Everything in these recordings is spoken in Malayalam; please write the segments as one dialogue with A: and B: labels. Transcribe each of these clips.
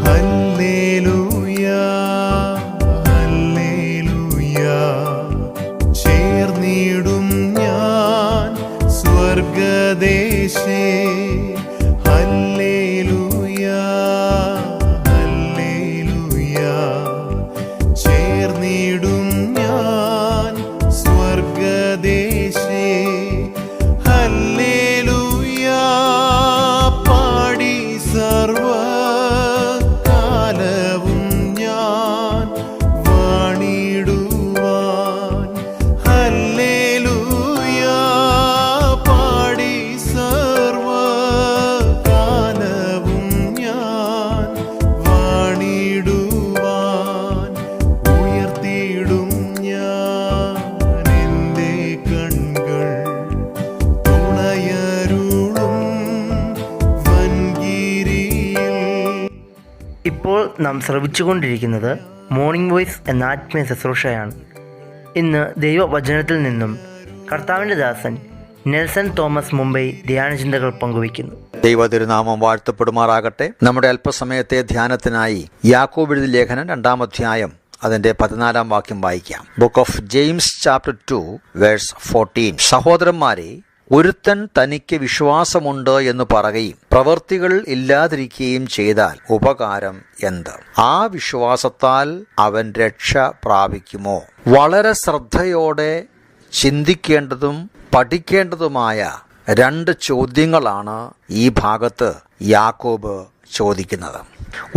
A: ഹല്ലേലൂയ ഹല്ലേലൂയ, ചേർന്നിടും ഞാൻ സ്വർഗദേശേ. ഹല്ലേലൂയ ഹല്ലേലൂയ, ചേർന്നിടും ഞാൻ സ്വർഗദേശേ. ഹല്ലേലൂയ പാടി സർവകാലവും ഞാൻ വാണിടുവാൻ. ഹല്ലേലൂയ പാടി സർവകാലവും ഞാൻ വാണിടുവാൻ. ഉയർത്തിയിടും ഞാൻ എൻ്റെ കൺകൾ തുണയരുളും വൻകിരിയിൽ.
B: ഇപ്പോൾ നാം ശ്രവിച്ചുകൊണ്ടിരിക്കുന്നത് മോർണിംഗ് വോയിസ് എന്ന ആത്മീയ ശുശ്രൂഷയാണ്. ഇന്ന് ദൈവവചനത്തിൽ നിന്നും കർത്താവിൻ്റെ ദാസൻ നെൽസൺ തോമസ് മുംബൈ ധ്യാനചിന്തകൾ പങ്കുവയ്ക്കുന്നു.
C: ദൈവ തിരുനാമം വാഴ്ത്തപ്പെടുമാറാകട്ടെ. നമ്മുടെ അല്പസമയത്തെ ധ്യാനത്തിനായി യാക്കോബ് എഴുതിയ ലേഖനം 2-ാം അധ്യായം അതിന്റെ 14-ാം വാക്യം വായിക്കാം. Book of James chapter 2 verse 14. സഹോദരന്മാരെ, ഒരുത്തൻ തനിക്ക് വിശ്വാസമുണ്ട് എന്ന് പറയുകയും പ്രവൃത്തികൾ ഇല്ലാതിരിക്കുകയും ചെയ്താൽ ഉപകാരം എന്ത്? ആ വിശ്വാസത്താൽ അവൻ രക്ഷ പ്രാപിക്കുമോ? വളരെ ശ്രദ്ധയോടെ ചിന്തിക്കേണ്ടതും പഠിക്കേണ്ടതുമായ 2 ചോദ്യങ്ങളാണ് ഈ ഭാഗത്ത് യാക്കോബ് ചോദിക്കുന്നത്.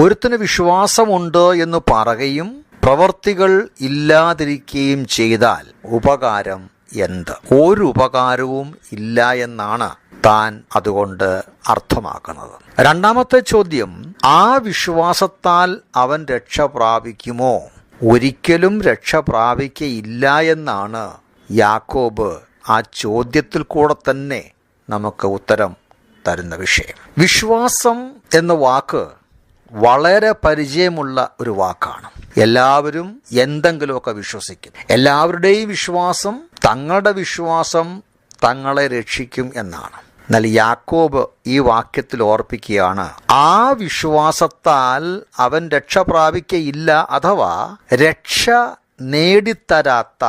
C: ഒരുത്തന് വിശ്വാസമുണ്ട് എന്ന് പറയുകയും പ്രവൃത്തികൾ ഇല്ലാതിരിക്കുകയും ചെയ്താൽ ഉപകാരം എന്ത്? ഒരു ഉപകാരവും ഇല്ല എന്നാണ് താൻ അതുകൊണ്ട് അർത്ഥമാക്കുന്നത്. 2-ാമത്തെ ചോദ്യം, ആ വിശ്വാസത്താൽ അവൻ രക്ഷ പ്രാപിക്കുമോ? ഒരിക്കലും രക്ഷ പ്രാപിക്കയില്ല എന്നാണ് യാക്കോബ് ആ ചോദ്യത്തിൽ കൂടെ തന്നെ നമുക്ക് ഉത്തരം തരുന്ന വിഷയം. വിശ്വാസം എന്ന വാക്ക് വളരെ പരിചയമുള്ള ഒരു വാക്കാണ്. എല്ലാവരും എന്തെങ്കിലുമൊക്കെ വിശ്വസിക്കും. എല്ലാവരുടെയും വിശ്വാസം തങ്ങളുടെ വിശ്വാസം തങ്ങളെ രക്ഷിക്കും എന്നാണ്. എന്നാൽ യാക്കോബ് ഈ വാക്യത്തിൽ ഓർപ്പിക്കുകയാണ്, ആ വിശ്വാസത്താൽ അവൻ രക്ഷ പ്രാപിക്കയില്ല, അഥവാ രക്ഷ നേടിത്തരാത്ത,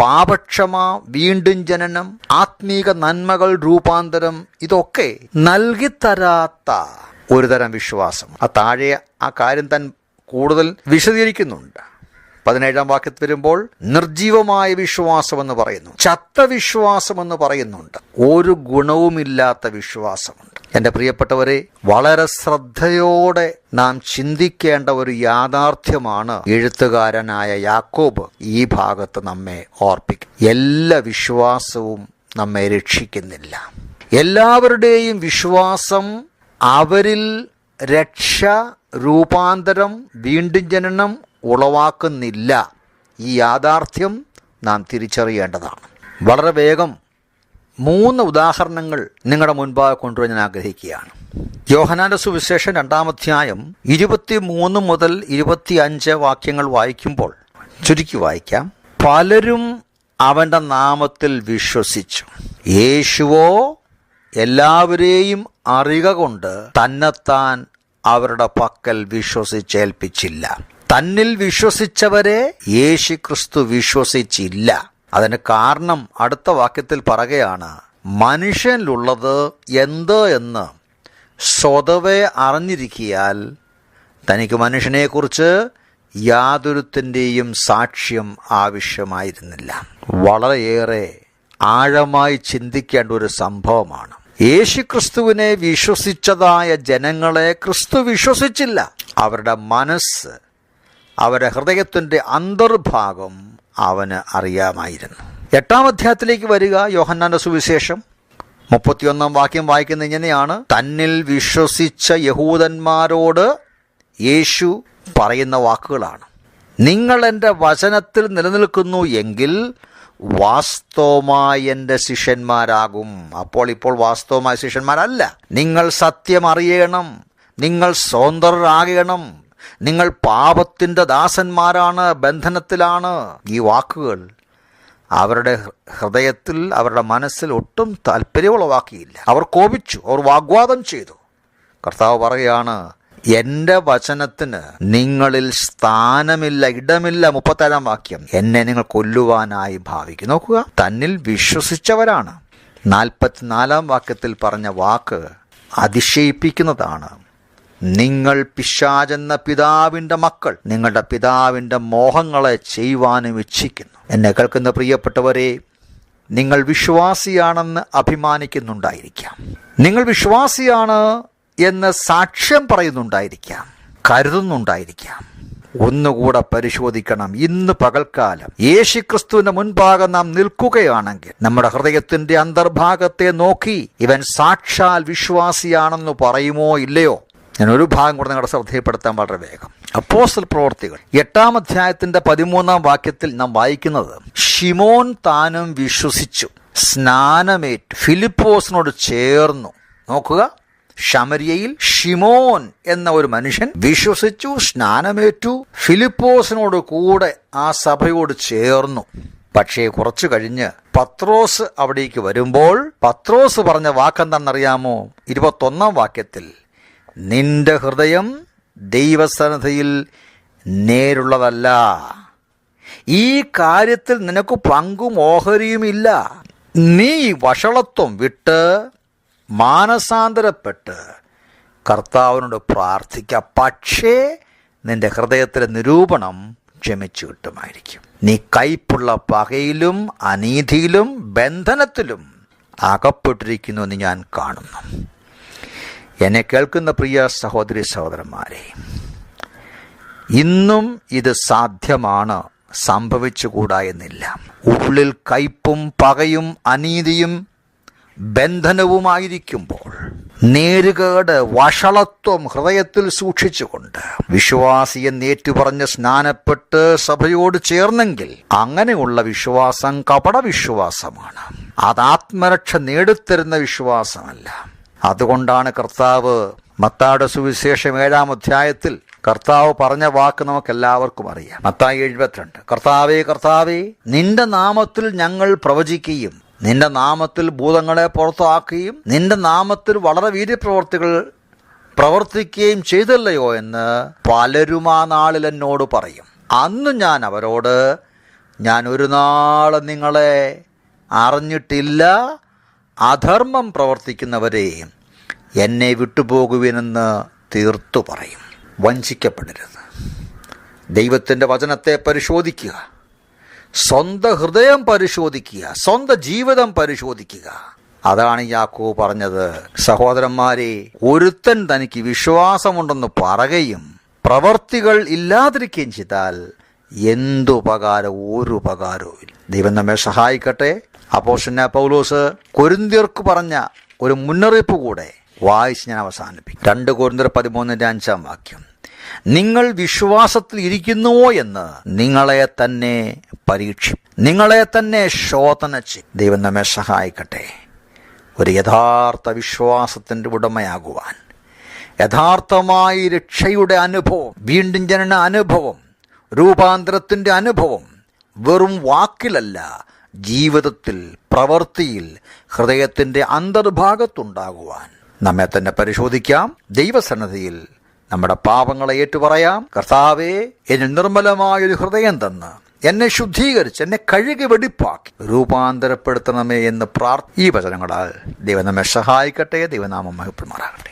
C: പാപക്ഷമ, വീണ്ടും ജനനം, ആത്മീക നന്മകൾ, രൂപാന്തരം ഇതൊക്കെ നൽകിത്തരാത്ത ഒരുതരം വിശ്വാസം. ആ താഴെ ആ കാര്യം താൻ കൂടുതൽ വിശദീകരിക്കുന്നുണ്ട്. 17-ാം വാക്യത്തിൽ വരുമ്പോൾ നിർജീവമായ വിശ്വാസമെന്ന് പറയുന്നു, ചത്ത വിശ്വാസമെന്ന് പറയുന്നുണ്ട്, ഒരു ഗുണവുമില്ലാത്ത വിശ്വാസമുണ്ട്. എൻ്റെ പ്രിയപ്പെട്ടവരെ, വളരെ ശ്രദ്ധയോടെ നാം ചിന്തിക്കേണ്ട ഒരു യാഥാർത്ഥ്യമാണ് എഴുത്തുകാരനായ യാക്കോബ് ഈ ഭാഗത്ത് നമ്മെ ഓർപ്പിക്കും. എല്ലാ വിശ്വാസവും നമ്മെ രക്ഷിക്കുന്നില്ല. എല്ലാവരുടെയും വിശ്വാസം അവരിൽ രക്ഷ, രൂപാന്തരം, വീണ്ടും ജനനം ഉളവാക്കുന്നില്ല. ഈ യാഥാർത്ഥ്യം നാം തിരിച്ചറിയേണ്ടതാണ്. വളരെ വേഗം 3 ഉദാഹരണങ്ങൾ നിങ്ങളുടെ മുൻപാകെ കൊണ്ടുവരാൻ ഞാൻ ആഗ്രഹിക്കുകയാണ്. യോഹന്നാന്റെ സുവിശേഷം 2-ാം അധ്യായം 23 മുതൽ 25 വാക്യങ്ങൾ വായിക്കുമ്പോൾ ചുരുക്കി വായിക്കാം. പലരും അവന്റെ നാമത്തിൽ വിശ്വസിച്ചു. യേശുവോ എല്ലാവരെയും അറിയുക കൊണ്ട് തന്നെത്താൻ അവരുടെ പക്കൽ വിശ്വസിച്ചേൽപ്പിച്ചില്ല. തന്നിൽ വിശ്വസിച്ചവരെ യേശുക്രിസ്തു വിശ്വസിച്ചില്ല. അതിന് കാരണം അടുത്ത വാക്യത്തിൽ പറയുകയാണ്, മനുഷ്യനിലുള്ളത് എന്ത് എന്ന് സ്വതവേ അറിഞ്ഞിരിക്കിയാൽ തനിക്ക് മനുഷ്യനെക്കുറിച്ച് യാതൊരുത്തിൻ്റെയും സാക്ഷ്യം ആവശ്യമായിരുന്നില്ല. വളരെയേറെ ആഴമായി ചിന്തിക്കേണ്ട ഒരു സംഭവമാണ്. യേശുക്രിസ്തുവിനെ വിശ്വസിച്ചതായ ജനങ്ങളെ ക്രിസ്തു വിശ്വസിച്ചില്ല. അവരുടെ മനസ്സ്, അവരുടെ ഹൃദയത്തിൻ്റെ അന്തർഭാഗം അവന് അറിയാമായിരുന്നു. 8-ാം അധ്യായത്തിലേക്ക് വരിക. യോഹന്നാന്റെ സുവിശേഷം 31-ാം വാക്യം വായിക്കുന്നത് ഇങ്ങനെയാണ്. തന്നിൽ വിശ്വസിച്ച യഹൂദന്മാരോട് യേശു പറയുന്ന വാക്കുകളാണ്. നിങ്ങൾ എൻ്റെ വചനത്തിൽ നിലനിൽക്കുന്നു എങ്കിൽ വാസ്തവമായി എൻ്റെ ശിഷ്യന്മാരാകും. ഇപ്പോൾ വാസ്തവമായ ശിഷ്യന്മാരല്ല. നിങ്ങൾ സത്യം അറിയണം, നിങ്ങൾ സ്വതന്ത്രരാകണം, നിങ്ങൾ പാപത്തിൻ്റെ ദാസന്മാരാണ്, ബന്ധനത്തിലാണ്. ഈ വാക്കുകൾ അവരുടെ ഹൃദയത്തിൽ, അവരുടെ മനസ്സിൽ ഒട്ടും താല്പര്യമുളവാക്കിയില്ല. അവർ കോപിച്ചു, അവർ വാഗ്വാദം ചെയ്തു. കർത്താവ് പറയുകയാണ്, എൻ്റെ വചനത്തിന് നിങ്ങളിൽ സ്ഥാനമില്ല, ഇടമില്ല. 37 വാക്യം, എന്നെ നിങ്ങൾ കൊല്ലുവാനായി ഭാവിക്കും. നോക്കുക, തന്നിൽ വിശ്വസിച്ചവരാണ്. 44 വാക്യത്തിൽ പറഞ്ഞ വാക്ക് അതിശയിപ്പിക്കുന്നതാണ്. നിങ്ങൾ പിശാചെന്ന പിതാവിൻ്റെ മക്കൾ, നിങ്ങളുടെ പിതാവിൻ്റെ മോഹങ്ങളെ ചെയ്യുവാനും ഇച്ഛിക്കുന്നു. എന്നെ കേൾക്കുന്ന പ്രിയപ്പെട്ടവരെ, നിങ്ങൾ വിശ്വാസിയാണെന്ന് അഭിമാനിക്കുന്നുണ്ടായിരിക്കാം, നിങ്ങൾ വിശ്വാസിയാണ് എന്ന് സാക്ഷ്യം പറയുന്നുണ്ടായിരിക്കാം, കരുതുന്നുണ്ടായിരിക്കാം. ഒന്നുകൂടെ പരിശോധിക്കണം. ഇന്ന് പകൽക്കാലം യേശുക്രിസ്തുവിന്റെ മുൻപാകെ നാം നിൽക്കുകയാണെങ്കിൽ നമ്മുടെ ഹൃദയത്തിന്റെ അന്തർഭാഗത്തെ നോക്കി ഇവൻ സാക്ഷാൽ വിശ്വാസിയാണെന്ന് പറയുമോ ഇല്ലയോ? ഞാൻ ഒരു ഭാഗം കൂടെ നിങ്ങളുടെ ശ്രദ്ധയിൽപ്പെടുത്താൻ വളരെ വേഗം. അപ്പോസ്തല പ്രവൃത്തികൾ 8-ാം അധ്യായത്തിന്റെ 13-ാം വാക്യത്തിൽ നാം വായിക്കുന്നത്, ശിമോൻ താനും വിശ്വസിച്ചു, സ്നാനമേറ്റു, ഫിലിപ്പോസിനോട് ചേർന്നു. നോക്കുക, ശമര്യയിൽ ശിമോൻ എന്ന ഒരു മനുഷ്യൻ വിശ്വസിച്ചു, സ്നാനമേറ്റു, ഫിലിപ്പോസിനോട് കൂടെ ആ സഭയോട് ചേർന്നു. പക്ഷേ കുറച്ചു കഴിഞ്ഞ് പത്രോസ് അവിടേക്ക് വരുമ്പോൾ പത്രോസ് പറഞ്ഞ വാക്കെന്താണെന്നറിയാമോ? 21-ാം വാക്യത്തിൽ, നിന്റെ ഹൃദയം ദൈവസന്നിധിയിൽ നേരുള്ളതല്ല, ഈ കാര്യത്തിൽ നിനക്ക് പങ്കും ഓഹരിയുമില്ല. നീ വഷളത്വം വിട്ട് മാനസാന്തരപ്പെട്ട് കർത്താവിനോട് പ്രാർത്ഥിക്കുക, പക്ഷേ നിന്റെ ഹൃദയത്തിലെ നിരൂപണം ക്ഷമിച്ചു കിട്ടുമായിരിക്കും. നീ കയ്പുള്ള പകയിലും അനീതിയിലും ബന്ധനത്തിലും അകപ്പെട്ടിരിക്കുന്നു എന്ന് ഞാൻ കാണുന്നു. എന്നെ കേൾക്കുന്ന പ്രിയ സഹോദരി സഹോദരന്മാരെ, ഇന്നും ഇത് സാധ്യമാണ്, സംഭവിച്ചുകൂടാ എന്നില്ല. ഉള്ളിൽ കയ്പും പകയും അനീതിയും ബന്ധനവുമായിരിക്കുമ്പോൾ നേരുകേട് വഷളത്വം ഹൃദയത്തിൽ സൂക്ഷിച്ചുകൊണ്ട് വിശ്വാസിയെന്ന് ഏറ്റുപറഞ്ഞ് സ്നാനപ്പെട്ട് സഭയോട് ചേർന്നെങ്കിൽ അങ്ങനെയുള്ള വിശ്വാസം കപടവിശ്വാസമാണ്. അത് ആത്മരക്ഷ നേടിത്തരുന്ന വിശ്വാസമല്ല. അതുകൊണ്ടാണ് കർത്താവ് മത്തായിയുടെ സുവിശേഷം 7-ാം അധ്യായത്തിൽ കർത്താവ് പറഞ്ഞ വാക്ക് നമുക്കെല്ലാവർക്കും അറിയാം. മത്തായി 72, കർത്താവേ കർത്താവേ, നിന്റെ നാമത്തിൽ ഞങ്ങൾ പ്രവചിക്കുകയും നിന്റെ നാമത്തിൽ ഭൂതങ്ങളെ പുറത്താക്കുകയും നിന്റെ നാമത്തിൽ വളരെ വീര്യപ്രവർത്തികൾ പ്രവർത്തിക്കുകയും ചെയ്തല്ലയോ എന്ന് പലരും ആ നാളിൽ എന്നോട് പറയും. അന്ന് ഞാൻ അവരോട്, ഞാൻ ഒരു നാൾ നിങ്ങളെ അറിഞ്ഞിട്ടില്ല, അധർമ്മം പ്രവർത്തിക്കുന്നവരെ എന്നെ വിട്ടുപോകുവിനെന്ന് തീർത്തു പറയും. വഞ്ചിക്കപ്പെടരുത്. ദൈവത്തിൻ്റെ വചനത്തെ പരിശോധിക്കുക, സ്വന്തം ഹൃദയം പരിശോധിക്കുക, സ്വന്തം ജീവിതം പരിശോധിക്കുക. അതാണ് യാക്കോബ് പറഞ്ഞത്, സഹോദരന്മാരെ, ഒരുത്തൻ തനിക്ക് വിശ്വാസമുണ്ടെന്ന് പറയുകയും പ്രവർത്തികൾ ഇല്ലാതിരിക്കുകയും ചെയ്താൽ എന്തുപകാരം? ഒരു ഉപകാരവും ഇല്ല. ദൈവം നമ്മെ സഹായിക്കട്ടെ. അപ്പോസ്തലനായ പൗലോസ് കൊരിന്ത്യർക്ക് പറഞ്ഞ ഒരു മുന്നറിയിപ്പ് കൂടെ വായിച്ച് ഞാൻ അവസാനിപ്പിക്കും. 2 കൊരിന്ത്യർ 13-5 വാക്യം, നിങ്ങൾ വിശ്വാസത്തിൽ ഇരിക്കുന്നുവോ എന്ന് നിങ്ങളെ തന്നെ പരീക്ഷിക്കും, നിങ്ങളെ തന്നെ ശോധന ചെയ്യും. ദൈവം നമ്മെ സഹായിക്കട്ടെ. ഒരു യഥാർത്ഥ വിശ്വാസത്തിൻ്റെ ഉടമയാകുവാൻ, യഥാർത്ഥമായി രക്ഷയുടെ അനുഭവം, വീണ്ടും ജനന അനുഭവം, രൂപാന്തരത്തിൻ്റെ അനുഭവം വെറും വാക്കിലല്ല, ജീവിതത്തിൽ, പ്രവൃത്തിയിൽ, ഹൃദയത്തിൻ്റെ അന്തർഭാഗത്തുണ്ടാകുവാൻ നമ്മെ തന്നെ പരിശോധിക്കാം. ദൈവസന്നിധിയിൽ നമ്മുടെ പാപങ്ങളെ ഏറ്റുപറയാം. കർത്താവേ, എന്നെ നിർമ്മലമായൊരു ഹൃദയം തന്ന് എന്നെ ശുദ്ധീകരിച്ച് എന്നെ കഴുകി വെടിപ്പാക്കി രൂപാന്തരപ്പെടുത്തണമേ എന്ന് ഈ വചനങ്ങളാൽ ദൈവം നമ്മെ സഹായിക്കട്ടെ. ദൈവനാമം മഹത്വമാറാകട്ടെ.